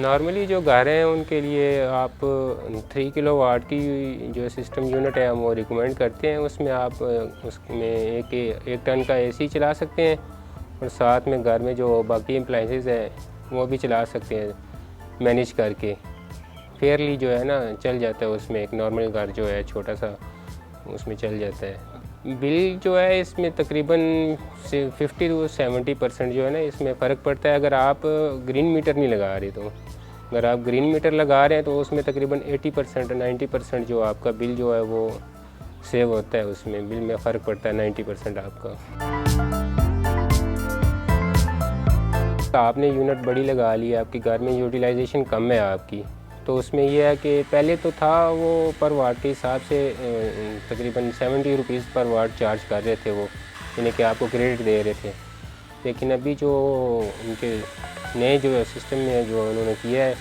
Normally जो घर हैं उनके लिए आप 3 किलोवाट की जो सिस्टम यूनिट है हम वो रिकमेंड करते हैं। उसमें आप उसमें एक टन का एसी चला सकते हैं और साथ में घर में जो बाकी अप्लाइंसेस हैं वो भी चला सकते हैं मैनेज करके। फेयरली जो है ना चल जाता है उसमें, एक नॉर्मल घर जो है छोटा सा उसमें चल जाता है। बिल जो है इसमें तकरीबन 50 to 70% जो है ना इसमें फ़र्क पड़ता है अगर आप ग्रीन मीटर नहीं लगा रहे तो। अगर आप ग्रीन मीटर लगा रहे हैं तो उसमें तकरीबन 80% 90% जो आपका बिल जो है वो सेव होता है, उसमें बिल में फ़र्क पड़ता है 90% आपका। आपने यूनिट बड़ी लगा ली है, आपके घर में यूटिलाइजेशन कम है आपकी, तो उसमें यह है कि पहले तो था वो पर वाट के हिसाब से तकरीबन 70 रुपीज़ पर वाट चार्ज कर रहे थे वो, यानी कि आपको क्रेडिट दे रहे थे। लेकिन अभी जो उनके नए जो सिस्टम में जो उन्होंने किया है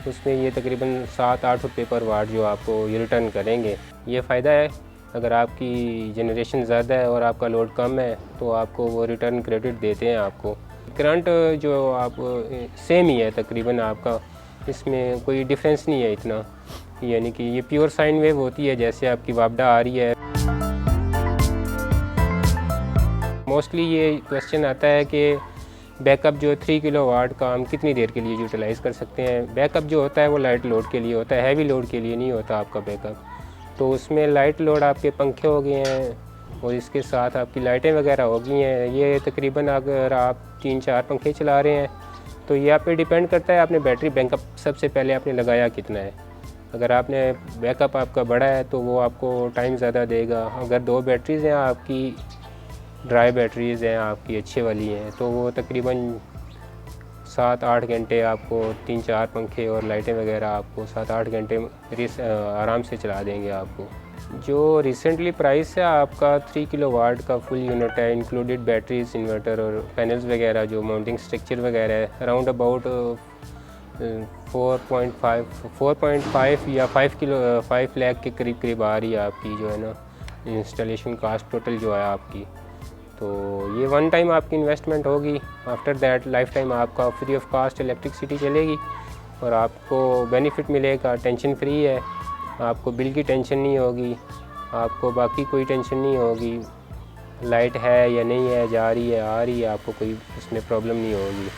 उसमें ये तकरीबन 7-8 रुपये पर वाट जो आपको ये रिटर्न करेंगे। ये फ़ायदा है अगर आपकी जनरेशन ज़्यादा है और आपका लोड कम है तो आपको वो रिटर्न क्रेडिट देते हैं आपको। करंट जो आप सेम ही है तकरीबन आपका, इसमें कोई डिफरेंस नहीं है इतना, यानी कि ये प्योर साइन वेव होती है जैसे आपकी वापडा आ रही है। मोस्टली ये क्वेश्चन आता है कि बैकअप जो 3 किलोवाट का हम कितनी देर के लिए यूटिलाइज़ कर सकते हैं। बैकअप जो होता है वो लाइट लोड के लिए होता है, हैवी लोड के लिए नहीं होता आपका बैकअप। तो उसमें लाइट लोड आपके पंखे हो गए हैं और इसके साथ आपकी लाइटें वगैरह हो गई हैं। ये तकरीबन अगर आप 3-4 पंखे चला रहे हैं तो ये आप पे डिपेंड करता है आपने बैटरी बैकअप सबसे पहले आपने लगाया कितना है। अगर आपने बैकअप आपका बड़ा है तो वो आपको टाइम ज़्यादा देगा। अगर 2 बैटरीज़ हैं आपकी, ड्राई बैटरीज़ हैं आपकी अच्छे वाली हैं, तो वो तकरीबन 7-8 घंटे आपको 3-4 पंखे और लाइटें वगैरह आपको 7-8 घंटे आराम से चला देंगे आपको। जो रिसेंटली प्राइस है आपका 3 किलोवाट का फुल यूनिट है, इंक्लूडेड बैटरीज, इन्वर्टर और पैनल्स वगैरह, जो माउंटिंग स्ट्रक्चर वगैरह है, अराउंड अबाउट 4.5 या 5 लाख के करीब आ रही है आपकी जो है ना इंस्टॉलेशन कास्ट टोटल जो है आपकी। तो ये वन टाइम आपकी इन्वेस्टमेंट होगी, आफ्टर दैट लाइफ टाइम आपका फ्री ऑफ कास्ट इलेक्ट्रिसिटी चलेगी और आपको बेनिफिट मिलेगा, टेंशन फ्री है, आपको बिल की टेंशन नहीं होगी, आपको बाकी कोई टेंशन नहीं होगी, लाइट है या नहीं है, जा रही है आ रही है, आपको कोई इसमें प्रॉब्लम नहीं होगी।